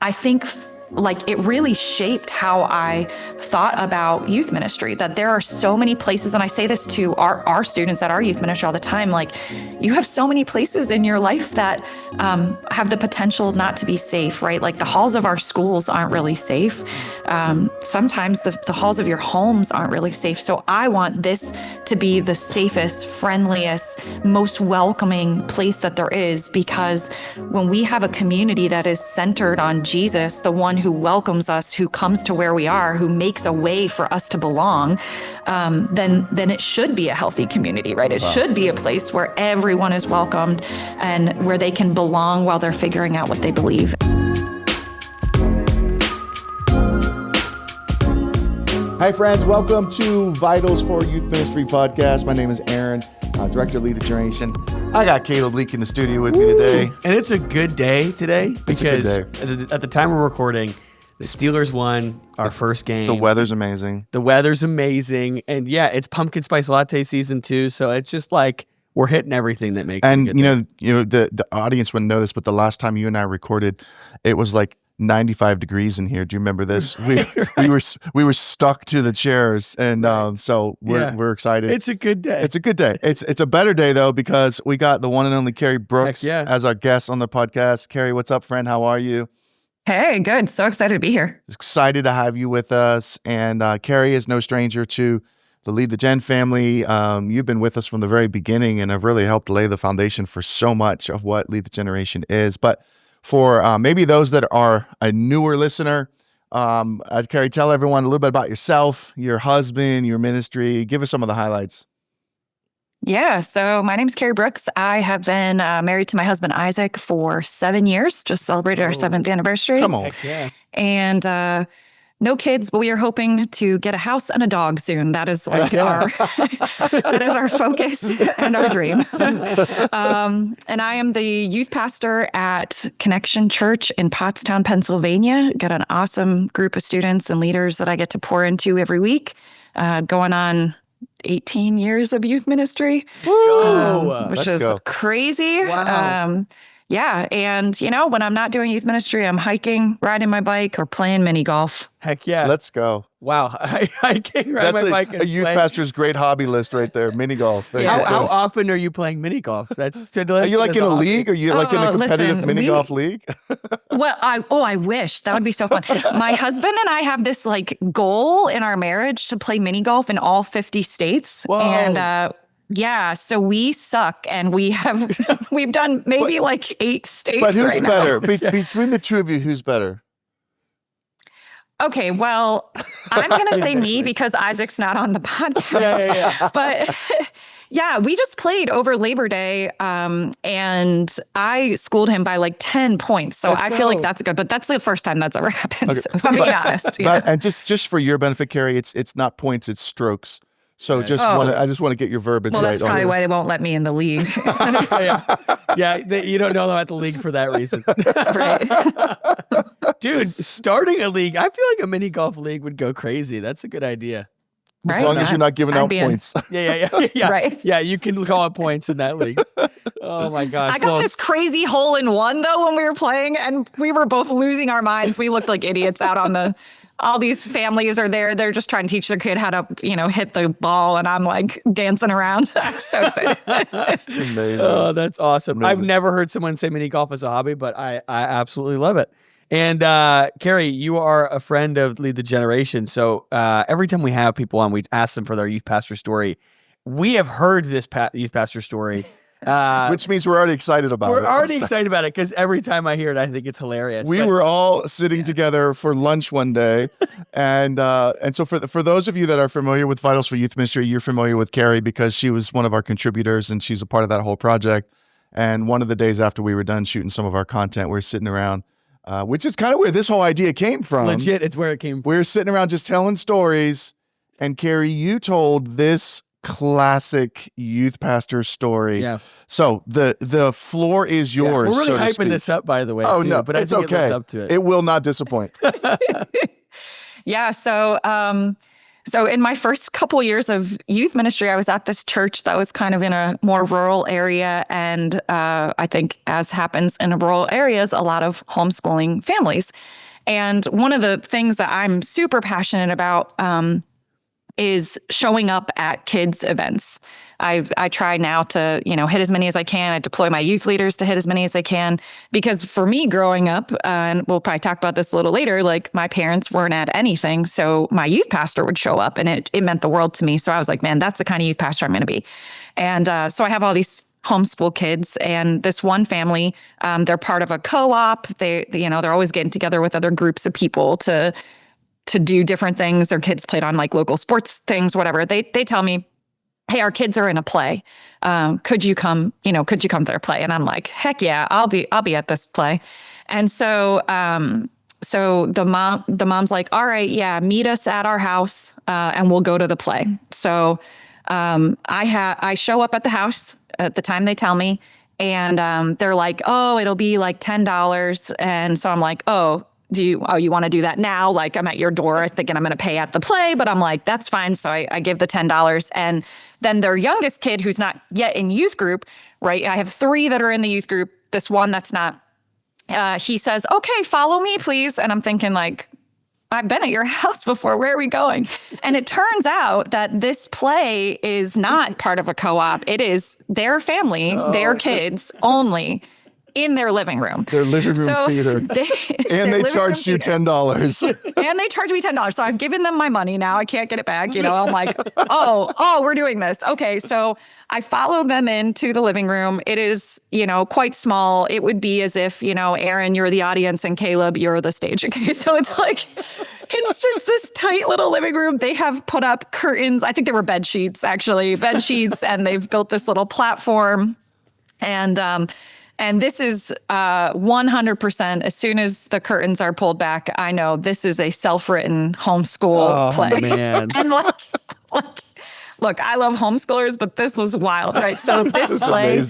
I think like it really shaped how I thought about youth ministry, that there are so many places, and I say this to our students at our youth ministry all the time, like you have so many places in your life that have the potential not to be safe, right? Like the halls of our schools aren't really safe. Sometimes the halls of your homes aren't really safe. So I want this to be the safest, friendliest, most welcoming place that there is, because when we have a community that is centered on Jesus, the one who welcomes us, who comes to where we are, who makes a way for us to belong, then it should be a healthy community, right? It should be a place where everyone is welcomed and where they can belong while they're figuring out what they believe. Hi, friends. Welcome to Vitals for Youth Ministry podcast. My name is Aaron, Director of Lead the Generation. I got Caleb Leak in the studio with me today. And it's a good day today because day. At the time we're recording, the Steelers won our first game. The weather's amazing. And yeah, it's pumpkin spice latte season too. So it's just like we're hitting everything that makes it And a good day. the audience wouldn't know this, but the last time you and I recorded, it was like 95 degrees in here. Do you remember this? We were stuck to the chairs, and so we're excited. It's a good day. It's a good day. It's a better day though, because we got the one and only Carrie Brooks as our guest on the podcast. Carrie, what's up, friend? How are you? Hey, good. So excited to be here. Excited to have you with us. And Carrie is no stranger to the Lead the Gen family. You've been with us from the very beginning and have really helped lay the foundation for so much of what Lead the Generation is. But for maybe those that are a newer listener, Carrie, tell everyone a little bit about yourself, your husband, your ministry. Give us some of the highlights. Yeah, so my name's Carrie Brooks. I have been married to my husband, Isaac, for 7 years, just celebrated our 7th anniversary. Come on. Heck yeah. And no kids, but we are hoping to get a house and a dog soon. That is like that is our focus and our dream. And I am the youth pastor at Connection Church in Pottstown, Pennsylvania. Got an awesome group of students and leaders that I get to pour into every week, going on 18 years of youth ministry, which is crazy. Wow. Yeah. And, when I'm not doing youth ministry, I'm hiking, riding my bike, or playing mini golf. Heck yeah. Let's go. Wow. Hiking, riding my bike. That's a youth pastor's great hobby list right there. Mini golf. How often are you playing mini golf? That's Are you like in a league? Are you like in a competitive mini golf league? Well, I wish. That would be so fun. My husband and I have this like goal in our marriage to play mini golf in all 50 states. Whoa. And yeah, so we suck, and we've done maybe like 8 states. But who's right better? now. Between the two of you, who's better? Okay, well, I'm going to say me because Isaac's not on the podcast. Yeah. But yeah, we just played over Labor Day, and I schooled him by like 10 points. So I feel like that's good, but that's the first time that's ever happened. Okay. So if I'm being honest. Yeah. And just for your benefit, Carrie, it's not points, it's strokes. So I just want to get your verbiage right. Well, that's probably why they won't let me in the league. You don't know about the league for that reason. Right. Dude, starting a league, I feel like a mini golf league would go crazy. That's a good idea. As long as you're not giving out points. Yeah. Right. Yeah, you can call out points in that league. Oh my gosh. I got this crazy hole in one though when we were playing, and we were both losing our minds. We looked like idiots out on all these families are there. They're just trying to teach their kid how to, hit the ball. And I'm like dancing around. I'm so excited. Amazing. Oh, that's awesome. Amazing. I've never heard someone say mini golf as a hobby, but I absolutely love it. And Carrie, you are a friend of Lead the Generation. So every time we have people on, we ask them for their youth pastor story. We have heard this youth pastor story. Which means we're already excited about it. We're already excited about it because every time I hear it, I think it's hilarious. We were all sitting together for lunch one day, and so for those of you that are familiar with Vitals for Youth Ministry, you're familiar with Carrie because she was one of our contributors and she's a part of that whole project. And one of the days after we were done shooting some of our content, we were sitting around, which is kind of where this whole idea came from. Legit, it's where it came from. We were sitting around just telling stories, and Carrie, you told this classic youth pastor story. Yeah. So the floor is yours. We're really so to hyping speak. this up, by the way. Oh too, no, but I it's think okay. it lives up to it. It will not disappoint. Yeah. So in my first couple years of youth ministry, I was at this church that was kind of in a more rural area. And I think as happens in rural areas, a lot of homeschooling families. And one of the things that I'm super passionate about is showing up at kids' events. I try now to, hit as many as I can. I deploy my youth leaders to hit as many as I can, because for me growing up, and we'll probably talk about this a little later, like my parents weren't at anything. So my youth pastor would show up, and it meant the world to me. So I was like, man, that's the kind of youth pastor I'm going to be. And so I have all these homeschool kids, and this one family, they're part of a co-op. They're always getting together with other groups of people to do different things. Their kids played on like local sports things, whatever. They tell me, hey, our kids are in a play. Could you come to their play? And I'm like, heck yeah, I'll be at this play. And so the mom's like, all right, yeah, meet us at our house, and we'll go to the play. So I show up at the house at the time they tell me, and they're like, oh, it'll be like $10. And so I'm like, oh, you want to do that now? Like, I'm at your door thinking I'm going to pay at the play, but I'm like, that's fine. So I give the $10. And then their youngest kid, who's not yet in youth group, right? I have 3 that are in the youth group. This one that's not, he says, okay, follow me, please. And I'm thinking like, I've been at your house before. Where are we going? And it turns out that this play is not part of a co-op. It is their family, their kids only, in their living room. Their living room theater. And they charged you $10. And they charged me $10. So I've given them my money now. I can't get it back. I'm like, oh, we're doing this. Okay. So I follow them into the living room. It is, quite small. It would be as if, Aaron, you're the audience, and Caleb, you're the stage. Okay. So it's like, it's just this tight little living room. They have put up curtains. I think they were bed sheets, and they've built this little platform. And this is 100%. As soon as the curtains are pulled back, I know this is a self-written homeschool play. Oh, man. And look, I love homeschoolers, but this was wild, right? So this play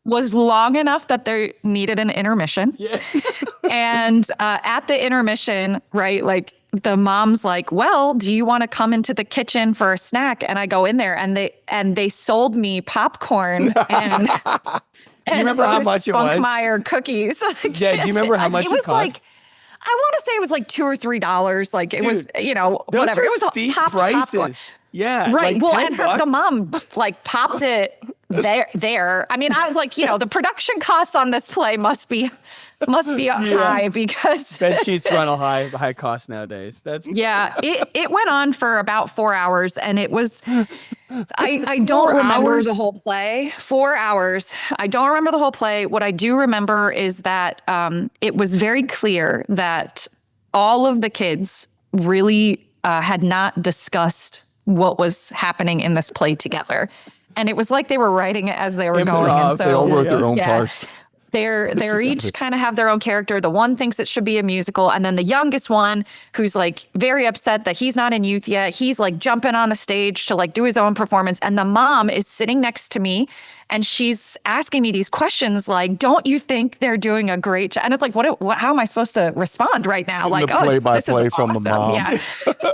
was long enough that they needed an intermission. Yeah. And at the intermission, right, like the mom's like, well, do you want to come into the kitchen for a snack? And I go in there, and they sold me popcorn and... Do you remember how much it was? Spunkmeyer cookies. Yeah, do you remember how much it cost? Like, I want to say it was like $2 or $3. Like, it was, whatever. It was steep prices. Popcorn. Yeah. Right. Like well, and the mom like popped it there. I mean, I was like, the production costs on this play must be high, because bed sheets run a high cost nowadays. It went on for about 4 hours, and it was I don't remember the whole play. 4 hours. I don't remember the whole play. What I do remember is that it was very clear that all of the kids really had not discussed what was happening in this play together. And it was like they were writing it as they were going. And so they all wrote their own parts. They're each kind of have their own character. The one thinks it should be a musical. And then the youngest one, who's like very upset that he's not in youth yet, he's like jumping on the stage to like do his own performance. And the mom is sitting next to me, and she's asking me these questions like, don't you think they're doing a great job? And it's like, how am I supposed to respond right now? Like, this is from awesome. the mom. Yeah.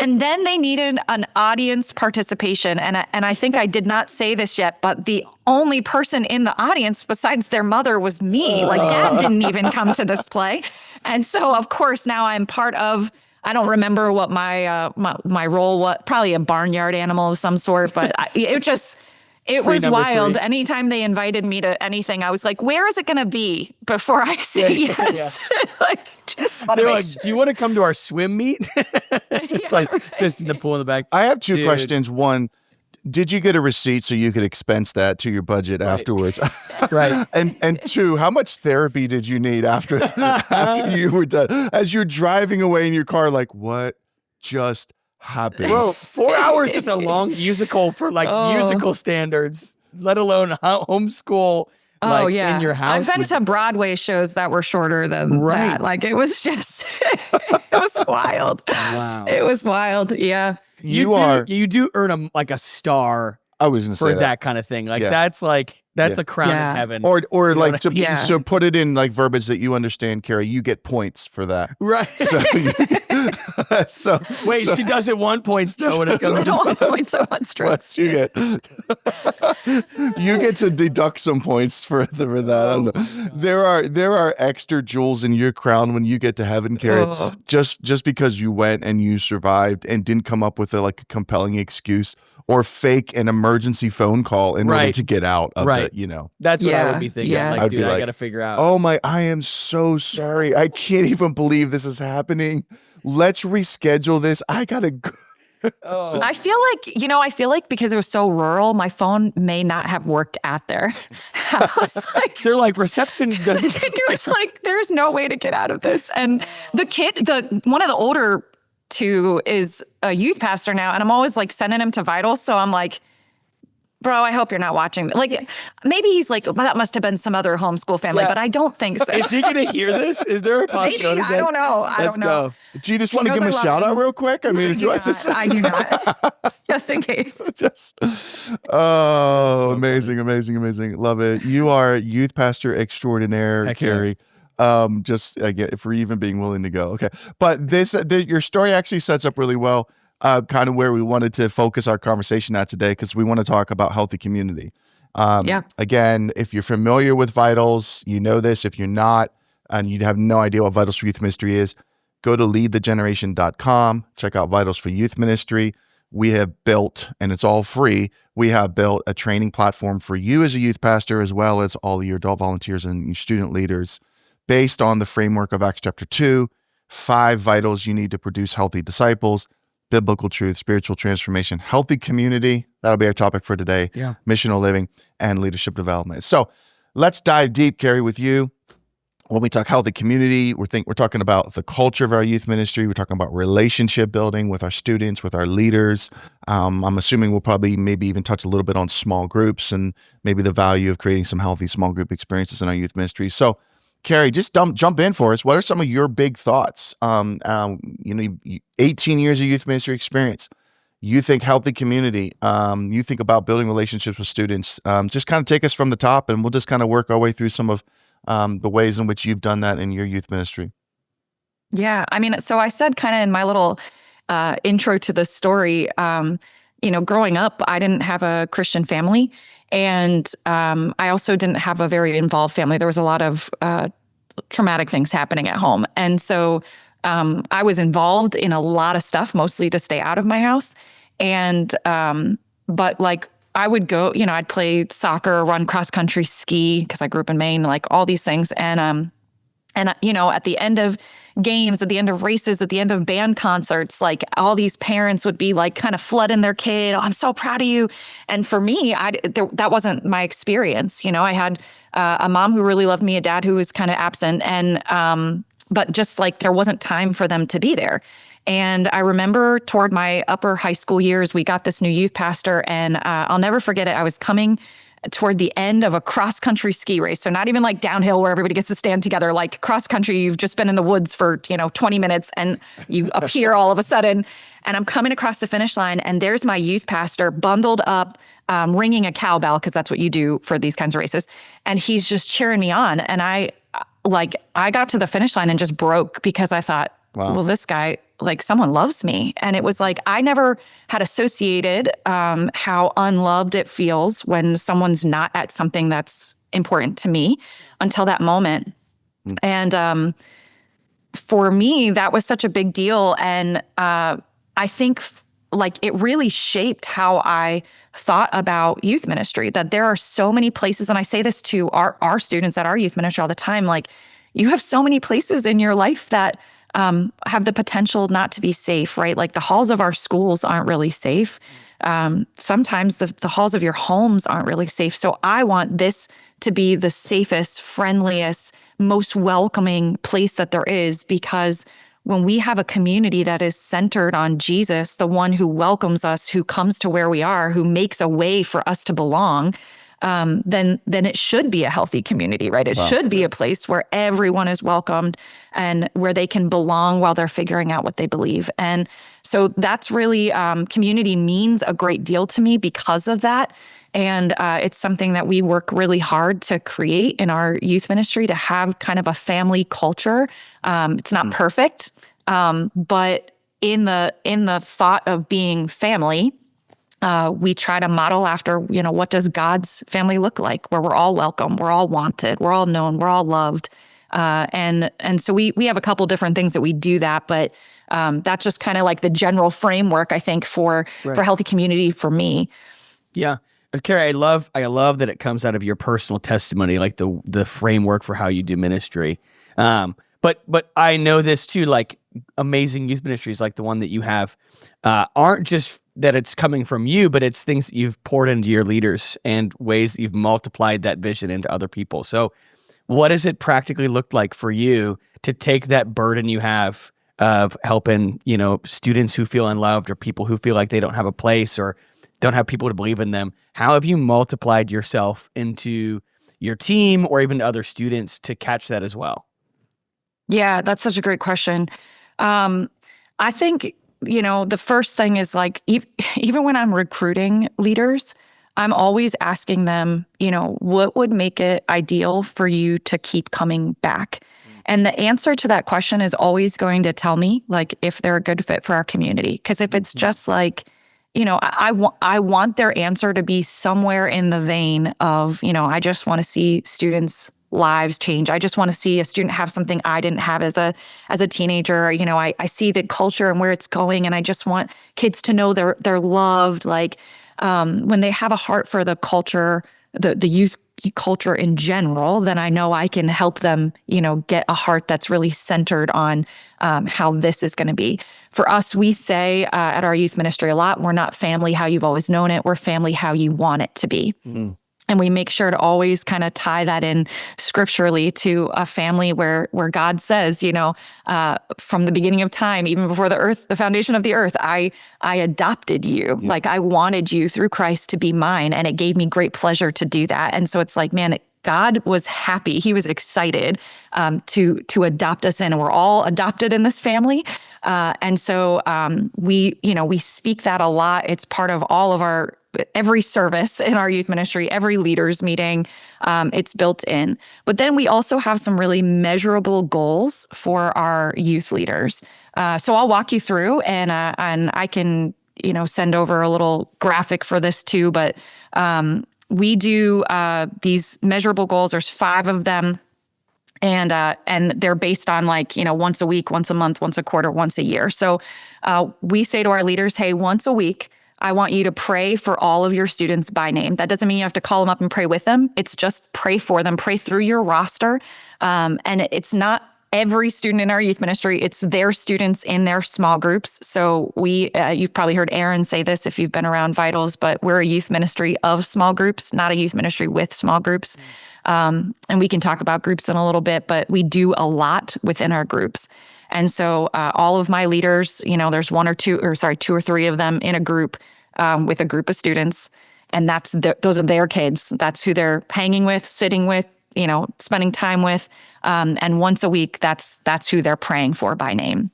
And then they needed an audience participation. And I think I did not say this yet, but the only person in the audience besides their mother was me. Like, Dad didn't even come to this play. And so, of course, now I'm part of, I don't remember what my role was, probably a barnyard animal of some sort, but it was wild. 3. Anytime they invited me to anything, I was like, where is it going to be before I say yes? Like, just want to make sure. Do you want to come to our swim meet? It's just in the pool in the back. I have 2 questions. One, did you get a receipt so you could expense that to your budget afterwards? Right. And 2, how much therapy did you need after you were done? As you're driving away in your car, like, what just happened? Bro, 4 hours is a long musical for musical standards, let alone homeschool. In your house. I've been to Broadway shows that were shorter than that. Like, it was just, it was wild. Wow. It was wild. Yeah. You do earn a star. I was going to say for that kind of thing. Like, that's That's Yeah. a crown Yeah. in heaven. Or You know like what to Yeah. so put it in like verbiage that you understand, Carrie. You get points for that. Right. So, so Wait, so, she doesn't want points though when it I comes don't to want points, I want what strokes. you get. You get to deduct some points for that. I don't know. There are extra jewels in your crown when you get to heaven, Carrie. Oh. Just because you went and you survived and didn't come up with a compelling excuse or fake an emergency phone call in order Right. to get out of Right. it, you know. That's what I would Yeah, be thinking. yeah. Like, I'd dude, be I like, got to figure out. Oh my, I am so sorry. I can't even believe this is happening. Let's reschedule this. I gotta go. Oh. I feel like because it was so rural, my phone may not have worked at their house. Like, They're like, reception doesn't. it was like, there's no way to get out of this. And one of the older two is a youth pastor now, and I'm always like sending him to Vitals. So I'm like, bro, I hope you're not watching. Like, maybe he's like, well, that must have been some other homeschool family, Yeah. but I don't think so. Is he going to hear this? Is there a Maybe, possibility? I don't know. I Let's don't know. go. Do you just want to knows give him a I love shout out him. real quick? I mean, I do not. Just in case. Oh, amazing, amazing, amazing. Love it. You are youth pastor extraordinaire, Heck yeah. Carrie. Just again, for even being willing to go. Okay. But your story actually sets up really well, kind of where we wanted to focus our conversation at today, because we want to talk about healthy community. Yeah. Again, if you're familiar with Vitals, you know this. If you're not, and you have no idea what Vitals for Youth Ministry is, go to leadthegeneration.com, check out Vitals for Youth Ministry. We have built, and it's all free, we have built a training platform for you as a youth pastor, as well as all of your adult volunteers and your student leaders, based on the framework of Acts chapter 2, 5 vitals you need to produce healthy disciples, biblical truth, spiritual transformation, healthy community. That'll be our topic for today. Yeah. Missional living and leadership development. So let's dive deep, Carrie, with you. When we talk healthy community, we're talking about the culture of our youth ministry. We're talking about relationship building with our students, with our leaders. I'm assuming we'll probably maybe even touch a little bit on small groups and maybe the value of creating some healthy small group experiences in our youth ministry. So, Carrie, just jump in for us. What are some of your big thoughts? 18 years of youth ministry experience. You think healthy community. You think about building relationships with students. Just kind of take us from the top, and we'll just kind of work our way through some of the ways in which you've done that in your youth ministry. Yeah. I mean, so I said kind of in my little intro to the story, growing up, I didn't have a Christian family. And I also didn't have a very involved family. There was a lot of traumatic things happening at home. And so I was involved in a lot of stuff, mostly to stay out of my house. And, but like, I would go, I'd play soccer, run cross country, ski, because I grew up in Maine, like all these things. And at the end of games, at the end of races, at the end of band concerts, like all these parents would be like kind of flooding their kid. Oh, I'm so proud of you. And for me, that wasn't my experience. I had a mom who really loved me, a dad who was kind of absent, and but just like there wasn't time for them to be there. And I remember toward my upper high school years, we got this new youth pastor, and I'll never forget it. I was coming toward the end of a cross-country ski race. So not even like downhill where everybody gets to stand together, like cross-country, you've just been in the woods for, 20 minutes and you appear all of a sudden. And I'm coming across the finish line, and there's my youth pastor bundled up, ringing a cowbell, because that's what you do for these kinds of races. And he's just cheering me on. And I got to the finish line and just broke, because I thought, Wow. Well, this guy, like someone loves me. And it was like, I never had associated how unloved it feels when someone's not at something that's important to me until that moment. And for me, that was such a big deal. And I think like it really shaped how I thought about youth ministry, that there are so many places, and I say this to our students at our youth ministry all the time, like you have so many places in your life that have the potential not to be safe, right? Like the halls of our schools aren't really safe. Sometimes the halls of your homes aren't really safe. So I want this to be the safest, friendliest, most welcoming place that there is, because when we have a community that is centered on Jesus, the one who welcomes us, who comes to where we are, who makes a way for us to belong, then it should be a healthy community, right? It should be a place where everyone is welcomed and where they can belong while they're figuring out what they believe. And so that's really, community means a great deal to me because of that. And it's something that we work really hard to create in our youth ministry, to have kind of a family culture. It's not perfect, but in the thought of being family, we try to model after, what does God's family look like, where we're all welcome, we're all wanted, we're all known, we're all loved. And so we have a couple different things that we do that, but that's just kind of like the general framework, I think, for healthy community for me. Yeah. Carrie, I love that it comes out of your personal testimony, like the framework for how you do ministry. But I know this too, like amazing youth ministries like the one that you have aren't just that it's coming from you, but it's things that you've poured into your leaders and ways that you've multiplied that vision into other people. So what does it practically look like for you to take that burden you have of helping, students who feel unloved or people who feel like they don't have a place or don't have people to believe in them? How have you multiplied yourself into your team or even to other students to catch that as well? Yeah, that's such a great question. I think, the first thing is like, even when I'm recruiting leaders, I'm always asking them, what would make it ideal for you to keep coming back? And the answer to that question is always going to tell me, like, if they're a good fit for our community. Because if it's just like, I want their answer to be somewhere in the vein of, I just want to see students' lives change. I just want to see a student have something I didn't have as a teenager. I see the culture and where it's going, and I just want kids to know they're loved. Like, when they have a heart for the culture, the youth culture in general, then I know I can help them, get a heart that's really centered on how this is going to be. For us, we say at our youth ministry a lot, we're not family how you've always known it. We're family how you want it to be. Mm. And we make sure to always kind of tie that in scripturally to a family where God says, from the beginning of time, even before the foundation of the earth, I adopted you. Yeah. Like, I wanted you through Christ to be mine, and it gave me great pleasure to do that. And so it's like, man, God was happy. He was excited to adopt us in, and we're all adopted in this family. And so we speak that a lot. It's part of all of every service in our youth ministry, every leaders meeting, it's built in. But then we also have some really measurable goals for our youth leaders. So I'll walk you through, and I can, send over a little graphic for this too. But we do these measurable goals. There's 5 of them. And they're based on once a week, once a month, once a quarter, once a year. So we say to our leaders, hey, once a week, I want you to pray for all of your students by name. That doesn't mean you have to call them up and pray with them. It's just pray for them, pray through your roster. And it's not every student in our youth ministry, it's their students in their small groups. So you've probably heard Aaron say this if you've been around Vitals, but we're a youth ministry of small groups, not a youth ministry with small groups. And we can talk about groups in a little bit, but we do a lot within our groups. And so all of my leaders, there's 2 or 3 of them in a group with a group of students. And those are their kids. That's who they're hanging with, sitting with, spending time with. And once a week, that's who they're praying for by name.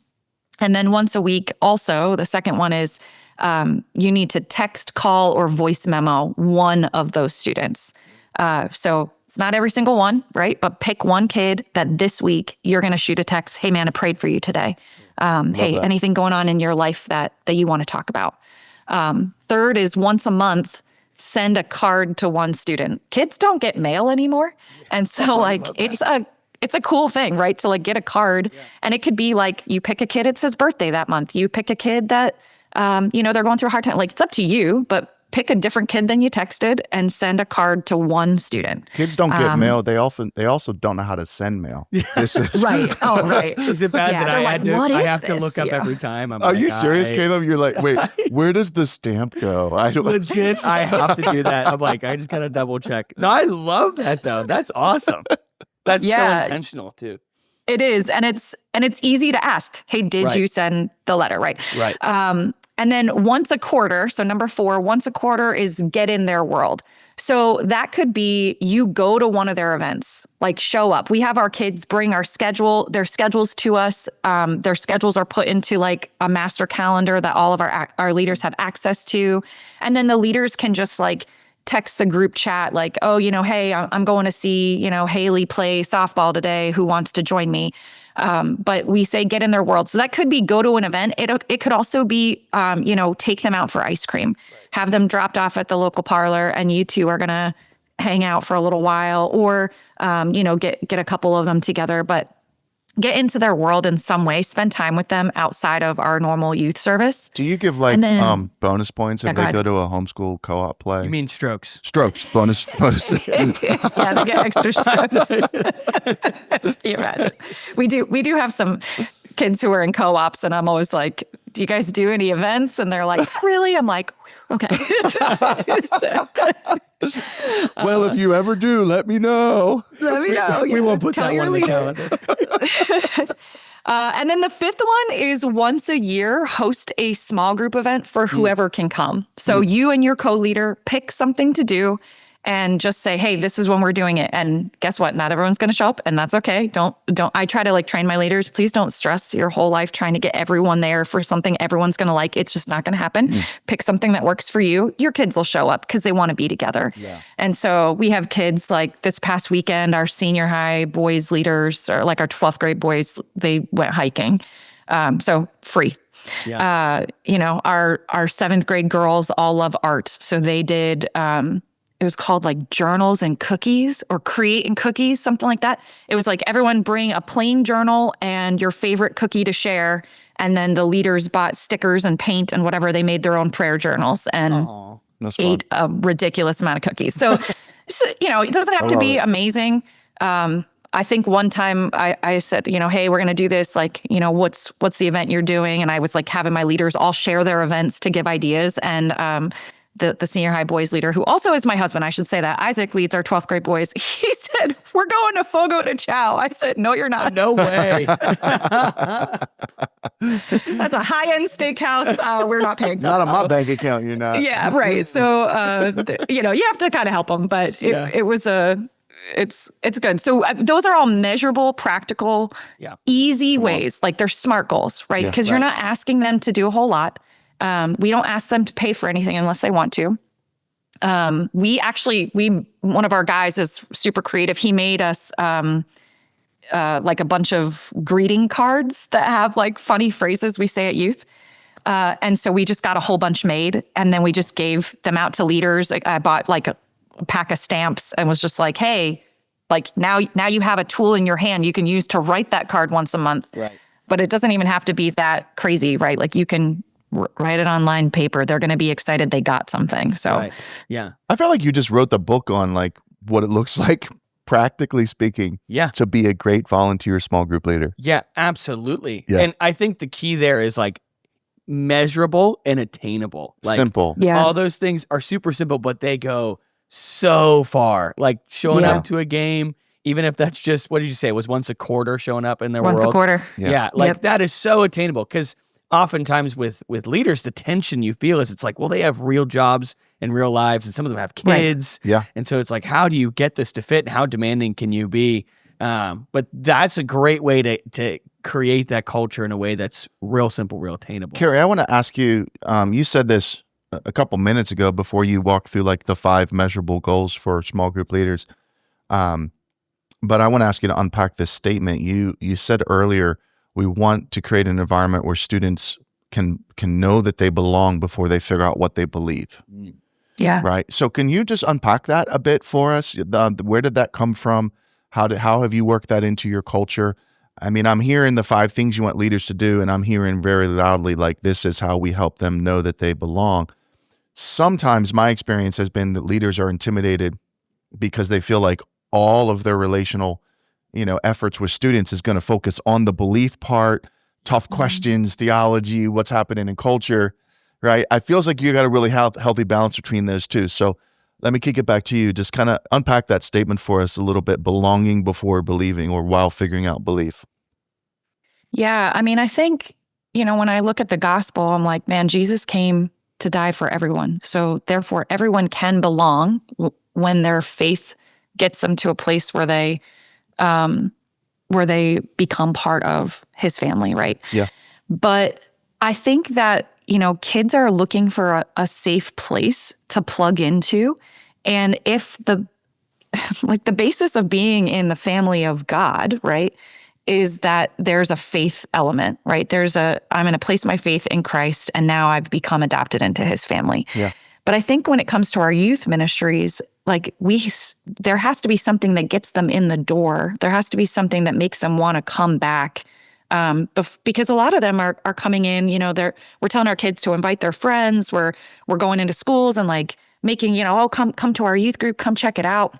And then once a week, also, the second one is you need to text, call, or voice memo one of those students. So it's not every single one, right? But pick one kid that this week you're going to shoot a text. Hey, man, I prayed for you today. Hey, anything going on in your life that you want to talk about? Third is once a month, send a card to one student. Kids don't get mail anymore. And so it's a cool thing, right? To get a card. Yeah. And it could be you pick a kid, it's his birthday that month. You pick a kid that, they're going through a hard time. It's up to you, but pick a different kid than you texted and send a card to one student. Kids don't get mail. They also don't know how to send mail. This is right. Oh, right. Is it bad that I have to look up every time? Are you serious, Caleb? You're like, wait, where does the stamp go? Legit, I have to do that. I'm like, I just got to double check. No, I love that though. That's awesome. That's so intentional too. It is. And it's easy to ask, hey, did you send the letter? Right. Right. And then once a quarter, so number 4, once a quarter is get in their world. So that could be you go to one of their events, like show up. We have our kids bring their schedules to us. Their schedules are put into like a master calendar that all of our leaders have access to. And then the leaders can just like text the group chat like, oh, hey, I'm going to see, Haley play softball today. Who wants to join me? But we say get in their world. So that could be go to an event. It could also be, take them out for ice cream, have them dropped off at the local parlor, and you two are going to hang out for a little while, or, get a couple of them together, but get into their world in some way, spend time with them outside of our normal youth service. Do you give like bonus points if they go to a homeschool co-op play? You mean strokes? Strokes, bonus. Yeah, they get extra strokes. Can you imagine? We do have some kids who are in co-ops, and I'm always like, do you guys do any events? And they're like, not really? I'm like, okay. Well, if you ever do, let me know. Let me know. We won't put that one in the calendar. And then the fifth one is once a year, host a small group event for whoever can come. So you and your co-leader pick something to do and just say, hey, this is when we're doing it. And guess what? Not everyone's going to show up, and that's okay. I try to like train my leaders. Please don't stress your whole life trying to get everyone there for something everyone's going to like. It's just not going to happen. Pick something that works for you. Your kids will show up because they want to be together. Yeah. And so we have kids like this past weekend, our senior high boys leaders, or like our 12th grade boys, they went hiking. So free. Yeah. Our 7th grade girls all love art. So they did, it was called like journals and cookies, or create and cookies, something like that. It was like everyone bring a plain journal and your favorite cookie to share. And then the leaders bought stickers and paint and whatever. They made their own prayer journals and ate a ridiculous amount of cookies. So, it doesn't have to be amazing. I think one time I said, hey, we're going to do this. Like, what's the event you're doing? And I was like having my leaders all share their events to give ideas. And, the senior high boys leader, who also is my husband, I should say that, Isaac leads our 12th grade boys. He said, we're going to Fogo de Chao. I said, no, you're not. No way. That's a high-end steakhouse. We're not paying. Not on my bank account, you're not. Yeah, right. So, you have to kind of help them, but it was it's good. So those are all measurable, practical, easy ways. Like they're SMART goals, right? Because you're not asking them to do a whole lot. We don't ask them to pay for anything unless they want to. One of our guys is super creative. He made us like a bunch of greeting cards that have like funny phrases we say at youth. And so we just got a whole bunch made, and then we just gave them out to leaders. I bought like a pack of stamps and was just like, hey, like now you have a tool in your hand you can use to write that card once a month. Right. But it doesn't even have to be that crazy, right? Like you can write it on lined paper. They're going to be excited they got something. So, yeah. I feel like you just wrote the book on like what it looks like, practically speaking, to be a great volunteer small group leader. Yeah, absolutely. Yeah. And I think the key there is like measurable and attainable. Like, simple. Yeah. All those things are super simple, but they go so far. Like showing up to a game, even if that's just, what did you say? It was once a quarter showing up in their world. Once a quarter. Yeah. Like that is so attainable, because oftentimes with leaders, the tension you feel is it's like, well, they have real jobs and real lives, and some of them have kids. Right. Yeah. And so it's like, how do you get this to fit, and how demanding can you be? But that's a great way to create that culture in a way that's real simple, real attainable. Carrie, I want to ask you, you said this a couple minutes ago before you walked through like the 5 measurable goals for small group leaders. But I want to ask you to unpack this statement. You said earlier, we want to create an environment where students can know that they belong before they figure out what they believe. Yeah. Right. So can you just unpack that a bit for us? Where did that come from? How have you worked that into your culture? I mean, I'm hearing the 5 things you want leaders to do, and I'm hearing very loudly, like, this is how we help them know that they belong. Sometimes my experience has been that leaders are intimidated because they feel like all of their relational efforts with students is going to focus on the belief part, tough questions, theology, what's happening in culture, right? It feels like you got a really healthy balance between those two. So let me kick it back to you. Just kind of unpack that statement for us a little bit, belonging before believing, or while figuring out belief. Yeah. I mean, I think, when I look at the gospel, I'm like, man, Jesus came to die for everyone. So therefore everyone can belong when their faith gets them to a place where they become part of his family, right? Yeah. But I think that, kids are looking for a safe place to plug into. And if the basis of being in the family of God, right, is that there's a faith element, right? I'm going to place my faith in Christ, and now I've become adopted into his family. Yeah. But I think when it comes to our youth ministries, there has to be something that gets them in the door. There has to be something that makes them want to come back. Because a lot of them are coming in, we're telling our kids to invite their friends. We're going into schools and making, come to our youth group, come check it out.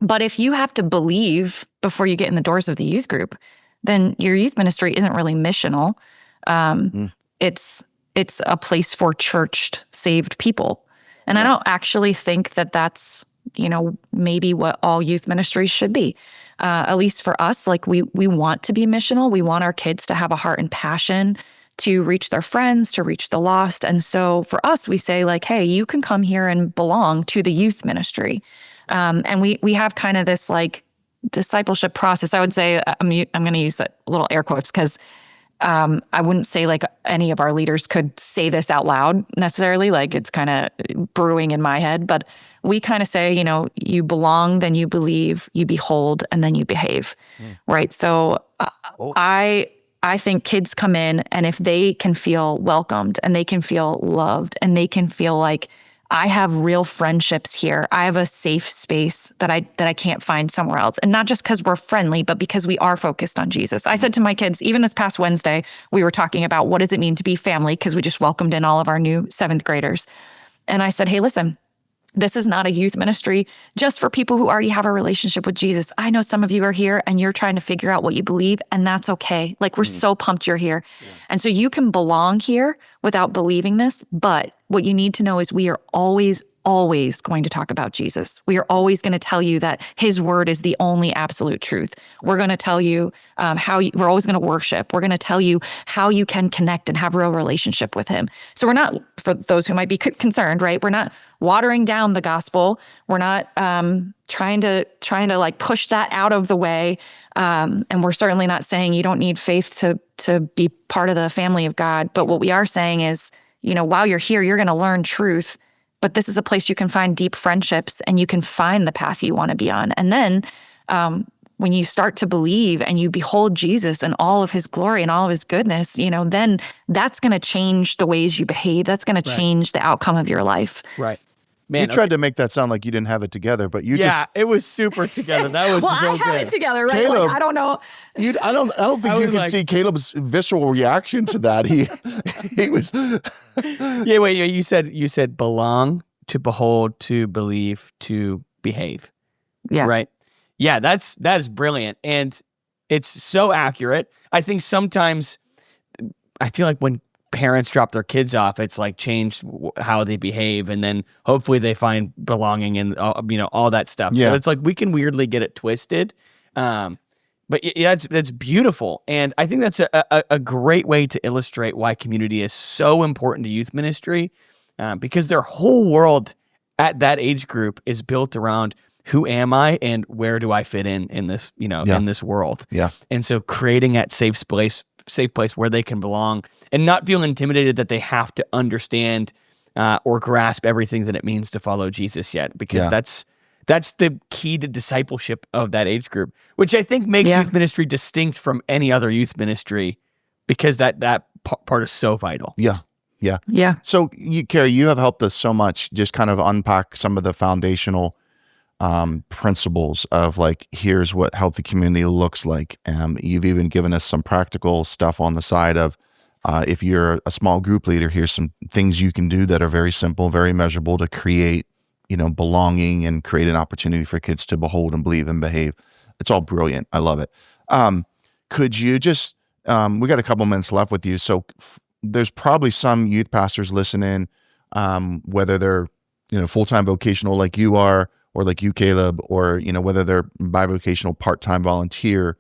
But if you have to believe before you get in the doors of the youth group, then your youth ministry isn't really missional. It's a place for churched, saved people. And I don't actually think that that's, maybe what all youth ministries should be. At least for us, we want to be missional. We want our kids to have a heart and passion to reach their friends, to reach the lost. And so for us, we say hey, you can come here and belong to the youth ministry. And we have kind of this discipleship process. I would say, I'm going to use little air quotes because I wouldn't say any of our leaders could say this out loud necessarily. It's kind of brewing in my head, but we kind of say, you belong, then you believe, you behold, and then you behave. Right. So I think kids come in, and if they can feel welcomed and they can feel loved and they can feel like I have real friendships here, I have a safe space that I can't find somewhere else. And not just because we're friendly, but because we are focused on Jesus. I said to my kids, even this past Wednesday, we were talking about what does it mean to be family, because we just welcomed in all of our new 7th graders. And I said, hey, listen, this is not a youth ministry just for people who already have a relationship with Jesus. I know some of you are here and you're trying to figure out what you believe, and that's okay. We're so pumped you're here. Yeah. And so you can belong here without believing this, but what you need to know is we are always going to talk about Jesus. We are always going to tell you that his word is the only absolute truth. We're going to tell you we're always going to worship. We're going to tell you how you can connect and have a real relationship with him. So we're not, for those who might be concerned, right? We're not watering down the gospel. We're not trying to push that out of the way. And we're certainly not saying you don't need faith to be part of the family of God. But what we are saying is, while you're here, you're going to learn truth. But this is a place you can find deep friendships, and you can find the path you want to be on. And then when you start to believe and you behold Jesus and all of his glory and all of his goodness, then that's going to change the ways you behave. That's going to change the outcome of your life. Right. Man, you tried to make that sound like you didn't have it together, but it was super together. That was well, so I good. have it together, right? Caleb, I don't know. I don't think you can see Caleb's visceral reaction to that. He was. Yeah, wait. You said belong, to behold, to believe, to behave. Yeah. Right. Yeah. That is brilliant, and it's so accurate. I think sometimes I feel like when parents drop their kids off, it's changed how they behave, and then hopefully they find belonging and all that stuff. Yeah. So it's we can weirdly get it twisted, but that's beautiful, and I think that's a great way to illustrate why community is so important to youth ministry, because their whole world at that age group is built around who am I and where do I fit in this in this world. Yeah, and so creating that safe place where they can belong and not feel intimidated that they have to understand or grasp everything that it means to follow Jesus yet, because that's the key to discipleship of that age group, which I think makes youth ministry distinct from any other youth ministry, because that part is so vital. Yeah. So Carrie, you have helped us so much just kind of unpack some of the foundational principles of here's what healthy community looks like. You've even given us some practical stuff on the side of if you're a small group leader, here's some things you can do that are very simple, very measurable to create, belonging and create an opportunity for kids to behold and believe and behave. It's all brilliant. I love it. Could you just, we got a couple minutes left with you. So there's probably some youth pastors listening, whether they're, full-time vocational like you are, or like you, Caleb, or, whether they're bivocational part-time volunteer,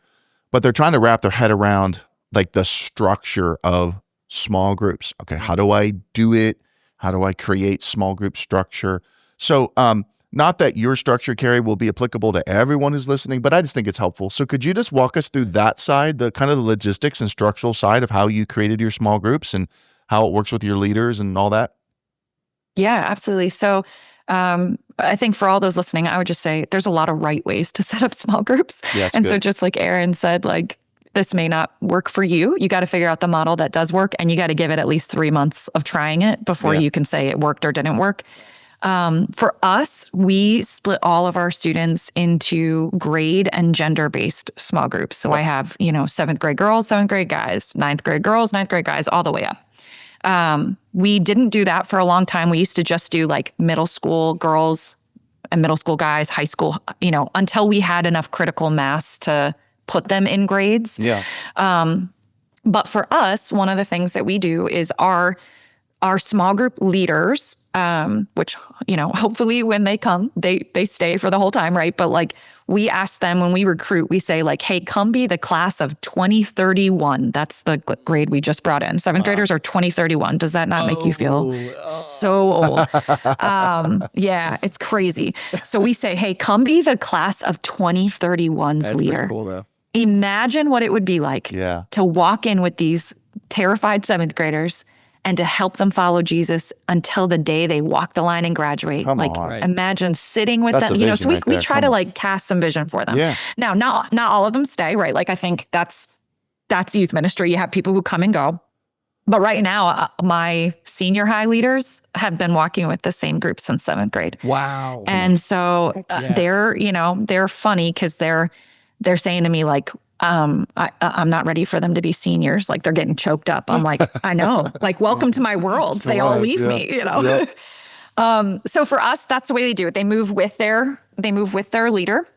but they're trying to wrap their head around the structure of small groups. Okay, how do I do it? How do I create small group structure? So Not that your structure, Carrie, will be applicable to everyone who's listening, but I just think it's helpful. So could you just walk us through that side, the kind of the logistics and structural side of how you created your small groups and how it works with your leaders and all that? Yeah, absolutely. So I think for all those listening, I would just say there's a lot of right ways to set up small groups. Yeah, that's And so good. just like Aaron said, like this may not work for you. You got to figure out the model that does work, and you got to give it at least 3 months of trying it before Yeah. you can say it worked or didn't work. For us, we split all of our students into grade and gender-based small groups. So I have, 7th grade girls, 7th grade guys, 9th grade girls, 9th grade guys, all the way up. We didn't do that for a long time. We used to just do like middle school girls and middle school guys, high school, until we had enough critical mass to put them in grades. Yeah. But for us, one of the things that we do is our small group leaders, which, hopefully when they come, they stay for the whole time, right? But like we ask them when we recruit, we say like, hey, come be the class of 2031. That's the grade we just brought in. 7th graders are 2031. Does that not make you feel so old? Yeah, it's crazy. So we say, hey, come be the class of 2031's That's leader. pretty cool though. Imagine what it would be like Yeah. to walk in with these terrified 7th graders and to help them follow Jesus until the day they walk the line and graduate. Come like on. Right. imagine sitting with That's them, a so vision we, right we there. try Come to on. like cast some vision for them. Yeah. Now, not all of them stay, right? Like I think that's youth ministry. You have people who come and go. But right now, my senior high leaders have been walking with the same group since 7th grade. Wow. And so yeah. they're funny because they're saying to me like, I'm not ready for them to be seniors. Like they're getting choked up. I'm like, I know, like, welcome to my world. They all Right, leave yeah, me, So for us, that's the way they do it. They move with their leader,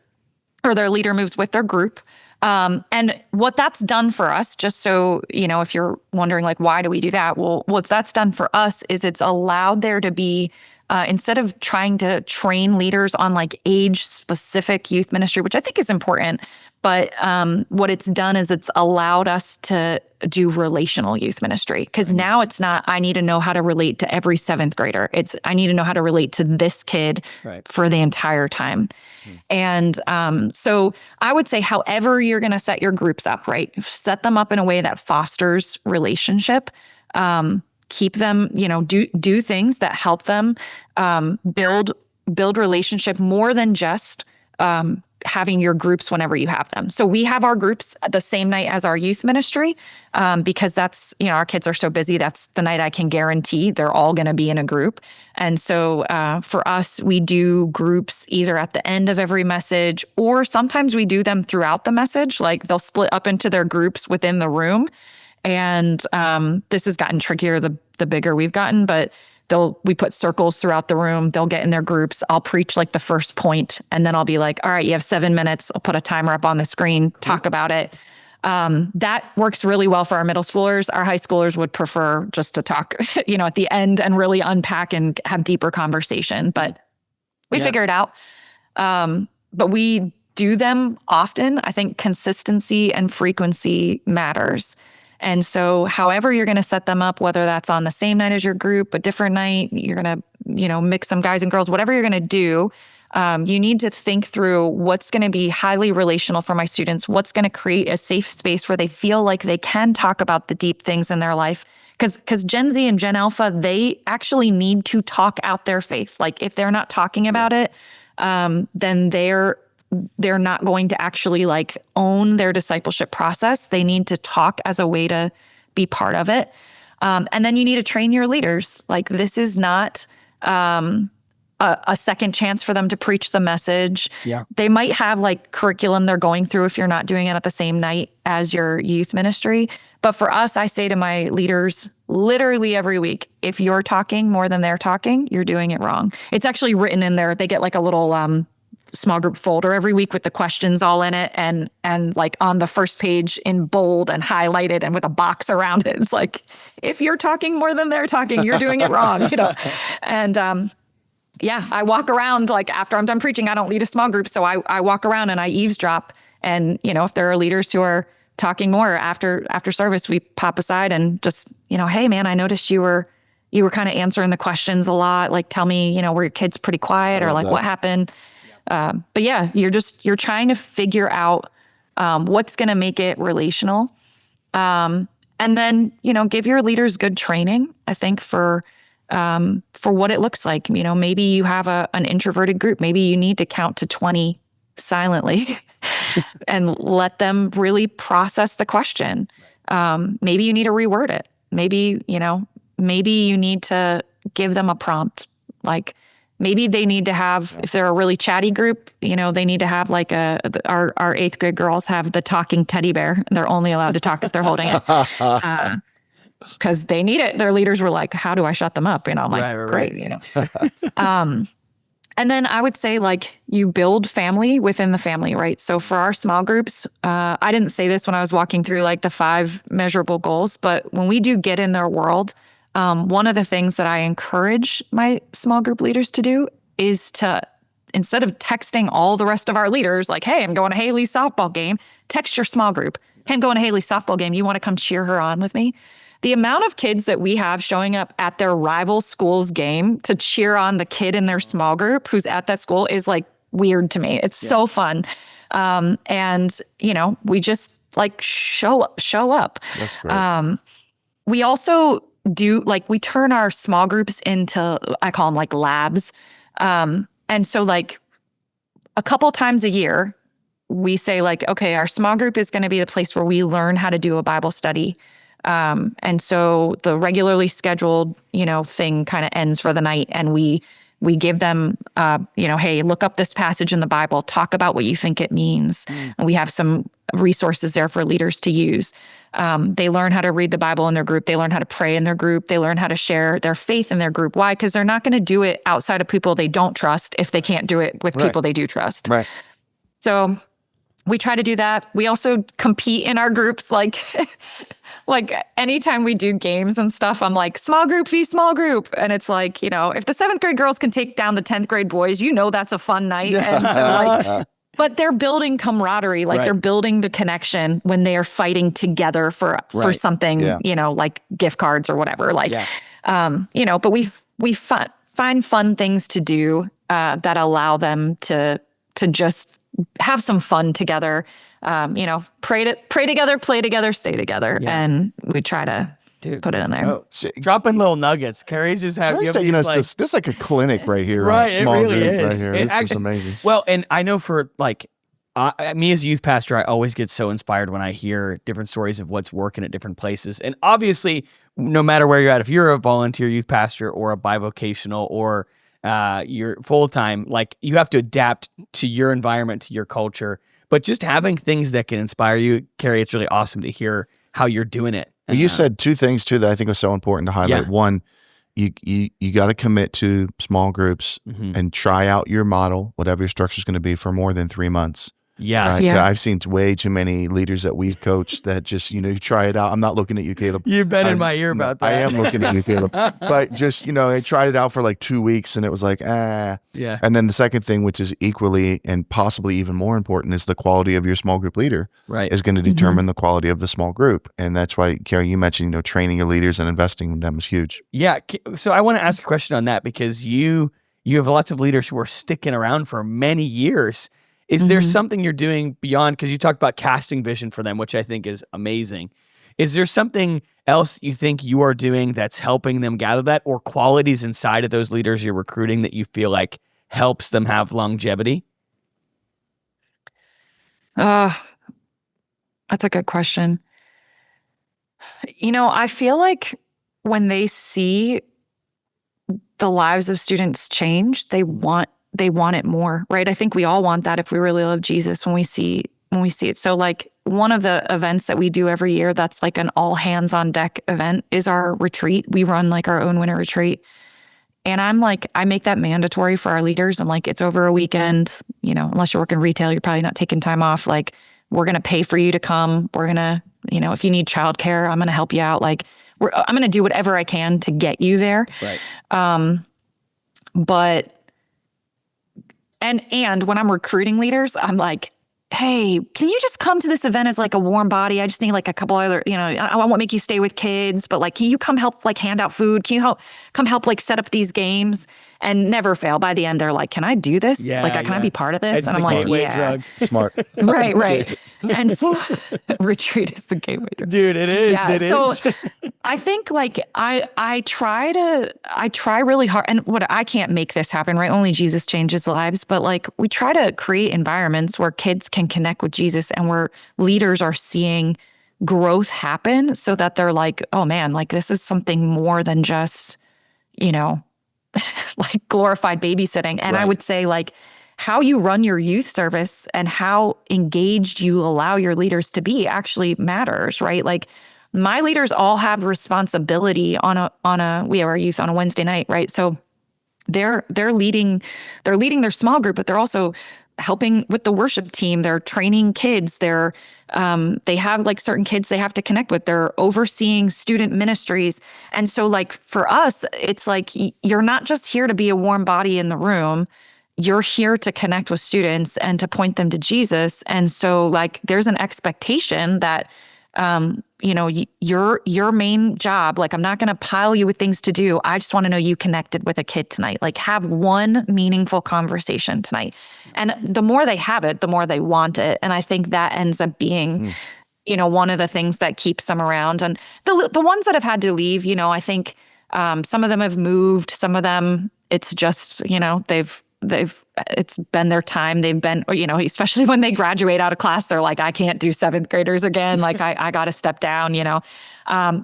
or their leader moves with their group. And what that's done for us, just so, if you're wondering, like, why do we do that? Well, what that's done for us is it's allowed there to be, instead of trying to train leaders on like age specific youth ministry, which I think is important, but what it's done is it's allowed us to do relational youth ministry. Because now it's not, I need to know how to relate to every 7th grader. It's, I need to know how to relate to this kid Right. for the entire time. And so I would say, however you're going to set your groups up, right? Set them up in a way that fosters relationship. Keep them, do things that help them build relationship more than just having your groups whenever you have them. So we have our groups the same night as our youth ministry because that's, our kids are so busy. That's the night I can guarantee they're all going to be in a group. And so for us, we do groups either at the end of every message, or sometimes we do them throughout the message. Like they'll split up into their groups within the room. And this has gotten trickier the bigger we've gotten, but we put circles throughout the room. They'll get in their groups. I'll preach like the first point, and then I'll be like, all right, you have 7 minutes. I'll put a timer up on the screen, talk about it. That works really well for our middle schoolers. Our high schoolers would prefer just to talk, at the end and really unpack and have deeper conversation, but we figure it out. But we do them often. I think consistency and frequency matters. And so however you're going to set them up, whether that's on the same night as your group, a different night, you're going to, mix some guys and girls, whatever you're going to do, you need to think through what's going to be highly relational for my students, what's going to create a safe space where they feel like they can talk about the deep things in their life. Because Gen Z and Gen Alpha, they actually need to talk out their faith. Like if they're not talking about it, then they're not going to actually like own their discipleship process. They need to talk as a way to be part of it. And then you need to train your leaders. Like this is not a second chance for them to preach the message. Yeah. They might have like curriculum they're going through if you're not doing it at the same night as your youth ministry. But for us, I say to my leaders literally every week, if you're talking more than they're talking, you're doing it wrong. It's actually written in there. They get like a little small group folder every week with the questions all in it, and like on the first page in bold and highlighted and with a box around it. It's like, if you're talking more than they're talking, you're doing it wrong, And I walk around, like after I'm done preaching, I don't lead a small group. So I walk around and I eavesdrop. And, if there are leaders who are talking more after service, we pop aside and just, hey man, I noticed you were you were kind of answering the questions a lot. Like, tell me, were your kids pretty quiet or like what happened? But yeah, you're trying to figure out what's going to make it relational. And then, give your leaders good training, I think, for what it looks like. Maybe you have an introverted group. Maybe you need to count to 20 silently and let them really process the question. Maybe you need to reword it. Maybe you need to give them a prompt. Like, maybe they need to have, if they're a really chatty group, they need to have like our 8th grade girls have the talking teddy bear. They're only allowed to talk if they're holding it. Because they need it. Their leaders were like, how do I shut them up? I'm like, great. And then I would say, like, you build family within the family, right? So for our small groups, I didn't say this when I was walking through like the 5 measurable goals, but when we do get in their world, one of the things that I encourage my small group leaders to do is to, instead of texting all the rest of our leaders, like, hey, I'm going to Haley's softball game, text your small group. Hey, I'm going to Haley's softball game. You want to come cheer her on with me? The amount of kids that we have showing up at their rival school's game to cheer on the kid in their small group who's at that school is like weird to me. It's so fun. And, we just like show up. That's great. We also do, like, we turn our small groups into, I call them like labs. And so like a couple times a year, we say like, okay, our small group is going to be the place where we learn how to do a Bible study. And so the regularly scheduled, thing kind of ends for the night, and we give them, hey, look up this passage in the Bible, talk about what you think it means. And we have some resources there for leaders to use. They learn how to read the Bible in their group. They learn how to pray in their group. They learn how to share their faith in their group. Why? Because they're not going to do it outside of people they don't trust if they can't do it with people they do trust. Right. So we try to do that. We also compete in our groups. Like anytime we do games and stuff, I'm like, small group v small group. And it's like, if the 7th grade girls can take down the 10th grade boys, that's a fun night. And so but they're building camaraderie. Like, they're building the connection when they are fighting together for something, like gift cards or whatever. Like, but we find fun things to do that allow them to just have some fun together, pray together, play together, stay together. Yeah. And we try to put it in there. Dropping little nuggets. Carrie's just taking us to, this is like a clinic right here. Right, small it really group is. Right here. This is amazing. Well, and I know for like, me as a youth pastor, I always get so inspired when I hear different stories of what's working at different places. And obviously, no matter where you're at, if you're a volunteer youth pastor or a bivocational or you're full-time, like, you have to adapt to your environment, to your culture. But just having things that can inspire you, Carrie, it's really awesome to hear how you're doing it. You said 2 things too that I think was so important to highlight. One, you got to commit to small groups and try out your model, whatever your structure is going to be, for more than 3 months. Yes. Right? Yeah. I've seen way too many leaders that we've coached that just, you try it out. I'm not looking at you, Caleb. You've been in my ear about that. I am looking at you, Caleb. But just, I tried it out for like 2 weeks and it was like, Yeah. And then the second thing, which is equally and possibly even more important, is the quality of your small group leader. Right. Is going to determine the quality of the small group. And that's why, Carrie, you mentioned, training your leaders and investing in them is huge. Yeah. So I want to ask a question on that, because you have lots of leaders who are sticking around for many years. Is there something you're doing beyond, because you talked about casting vision for them, which I think is amazing. Is there something else you think you are doing that's helping them gather that, or qualities inside of those leaders you're recruiting that you feel like helps them have longevity? That's a good question. I feel like when they see the lives of students change, they want it more, right? I think we all want that if we really love Jesus when we see it. So like, one of the events that we do every year that's like an all hands on deck event is our retreat. We run like our own winter retreat. And I'm like, I make that mandatory for our leaders. I'm like, it's over a weekend, unless you're working retail, you're probably not taking time off. Like, we're going to pay for you to come. We're going to, if you need childcare, I'm going to help you out. Like, I'm going to do whatever I can to get you there. Right. But And when I'm recruiting leaders, I'm like, hey, can you just come to this event as like a warm body? I just need like a couple other, I won't make you stay with kids, but like, can you come help like hand out food? Can you come help like set up these games? And never fail. By the end, they're like, can I do this? Yeah, Like, can I be part of this? It's And I'm the like, gateway yeah. drug. Smart. Right. And so retreat is the gateway drug. Dude, it is. Yeah, It so is. I think like I try really hard, and what I can't make this happen, right? Only Jesus changes lives, but like we try to create environments where kids can connect with Jesus and where leaders are seeing growth happen so that they're like, oh man, like this is something more than just, like glorified babysitting. And I Right. would say like how you run your youth service and how engaged you allow your leaders to be actually matters, right? Like my leaders all have responsibility we have our youth on a Wednesday night, right? So they're leading their small group, but they're also helping with the worship team. They're training kids. They have like certain kids they have to connect with. They're overseeing student ministries. And so like for us, it's like you're not just here to be a warm body in the room. You're here to connect with students and to point them to Jesus. And so like there's an expectation that your main job, like I'm not going to pile you with things to do. I just want to know you connected with a kid tonight. Like have one meaningful conversation tonight. And the more they have it, the more they want it. And I think that ends up being, one of the things that keeps them around. And the ones that have had to leave, I think some of them have moved. Some of them, it's just, it's been their time. They've been, especially when they graduate out of class, they're like, I can't do seventh graders again. Like I got to step down,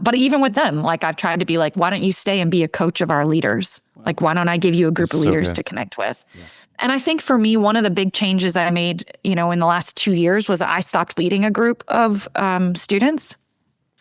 but even with them, like I've tried to be like, why don't you stay and be a coach of our leaders? Wow. Like, why don't I give you a group of leaders to connect with? Yeah. And I think for me, one of the big changes I made, in the last 2 years was I stopped leading a group of students.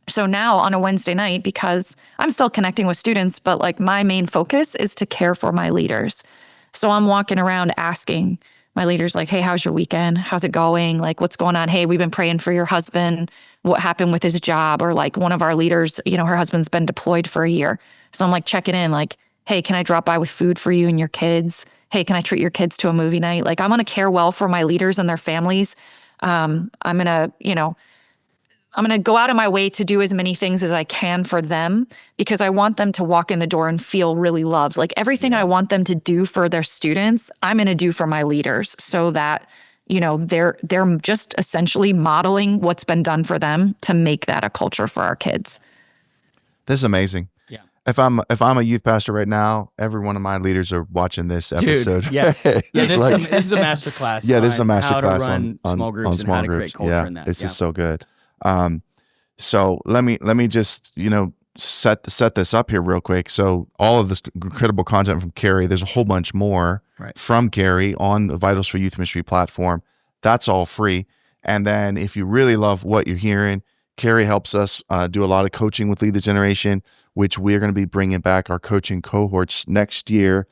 So now on a Wednesday night, because I'm still connecting with students, but like my main focus is to care for my leaders. So I'm walking around asking my leaders like, hey, how's your weekend? How's it going? Like, what's going on? Hey, we've been praying for your husband. What happened with his job? Or like one of our leaders, her husband's been deployed for a year. So I'm like checking in like, hey, can I drop by with food for you and your kids? Hey, can I treat your kids to a movie night? Like I'm going to care well for my leaders and their families. I'm going to go out of my way to do as many things as I can for them because I want them to walk in the door and feel really loved. Like everything I want them to do for their students, I'm going to do for my leaders so that, they're just essentially modeling what's been done for them to make that a culture for our kids. This is amazing. Yeah. If I'm a youth pastor right now, every one of my leaders are watching this episode. Dude, yes. Yeah, this is a masterclass. Yeah, this is a masterclass on small groups and how to create culture in that. This is so good. So let me just, set this up here real quick. So all of this incredible content from Carrie, there's a whole bunch more from Carrie on the Vitals for Youth Ministry platform. That's all free. And then if you really love what you're hearing, Carrie helps us do a lot of coaching with Lead the Generation, which we're going to be bringing back our coaching cohorts next year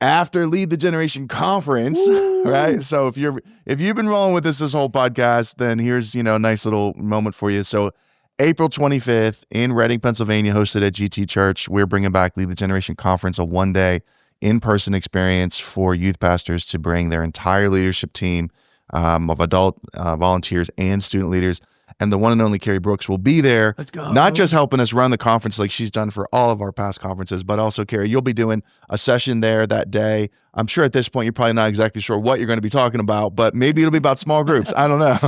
after Lead the Generation conference. Woo! Right? So if you've been rolling with us this whole podcast, then here's, a nice little moment for you. So April 25th in Reading, Pennsylvania, hosted at GT Church, we're bringing back Lead the Generation conference, a one-day in-person experience for youth pastors to bring their entire leadership team of adult volunteers and student leaders. And the one and only Carrie Brooks will be there. Let's go. Not just helping us run the conference like she's done for all of our past conferences, but also, Carrie, you'll be doing a session there that day. I'm sure at this point you're probably not exactly sure what you're going to be talking about, but maybe it'll be about small groups. I don't know.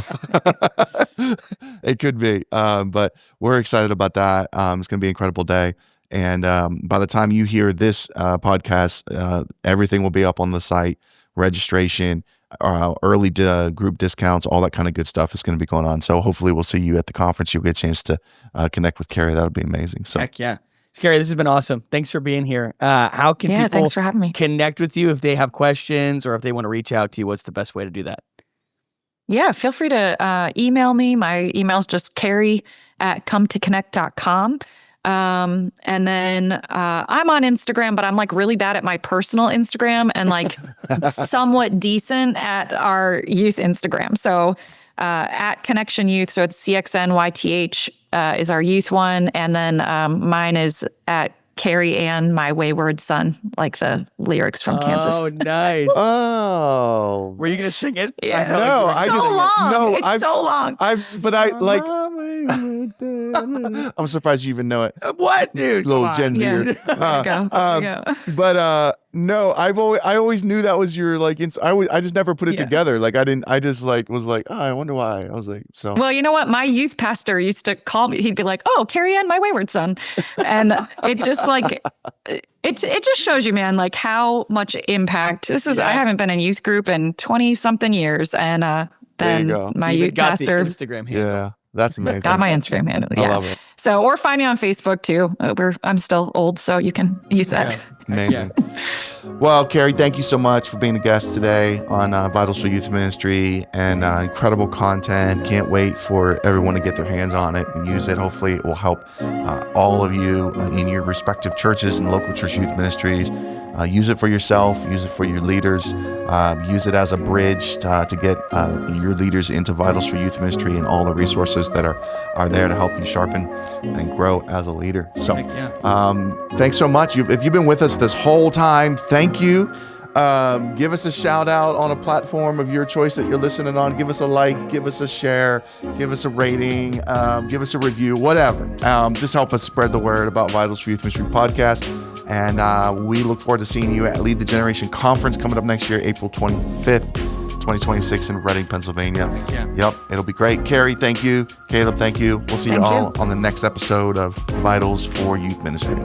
It could be. But we're excited about that. It's going to be an incredible day. And by the time you hear this podcast, everything will be up on the site, registration, early group discounts, all that kind of good stuff is going to be going on. So hopefully we'll see you at the conference. You'll get a chance to connect with Carrie. That'll be amazing. So heck yeah. Carrie, this has been awesome. Thanks for being here. How can people thanks for having me. Connect with you if they have questions or if they want to reach out to you? What's the best way to do that? Yeah, feel free to email me. My email is just carrie@cometoconnect.com. And then I'm on Instagram, but I'm like really bad at my personal Instagram and like somewhat decent at our youth Instagram. So at Connection Youth, so it's CXNYTH is our youth one. And then mine is at Carrie Ann, My Wayward Son, like the lyrics from Kansas. Oh, nice. Oh. Were you going to sing it? Yeah. No, I so just long. It's I've so long. but I like. I'm surprised you even know it. What, dude? Little Come on. Gen Zer. There you go. There you go. But no, I always knew that was your like. I just never put it Yeah. together. Like I didn't. I just like was like, oh, I wonder why. I was like, so. Well, you know what? My youth pastor used to call me. He'd be like, "Oh, Carrie Ann, my wayward son," and it just like it just shows you, man, like how much impact this is. Yeah. I haven't been in youth group in 20 something years, and There then you go. my Even youth got pastor the Instagram handle. Yeah, that's amazing. got my Instagram handle. I Yeah. love it. So, or find me on Facebook too. I'm still old, so you can use that. Amazing. Well, Carrie, thank you so much for being a guest today on Vitals for Youth Ministry, and incredible content. Can't wait for everyone to get their hands on it and use it. Hopefully it will help all of you in your respective churches and local church youth ministries. Use it for yourself, use it for your leaders, use it as a bridge to get your leaders into Vitals for Youth Ministry and all the resources that are there to help you sharpen and grow as a leader. So Heck yeah. thanks so much. If you've been with us this whole time, thank you. Give us a shout out on a platform of your choice that you're listening on. Give us a like, give us a share, give us a rating, give us a review, whatever. Just help us spread the word about Vitals for Youth Ministry podcast. And we look forward to seeing you at Lead the Generation Conference coming up next year, April 25th, 2026 in Reading, Pennsylvania. Yeah. Yep, it'll be great. Carrie, thank you. Caleb, thank you. We'll see you Thank all you. on the next episode of Vitals for Youth Ministry.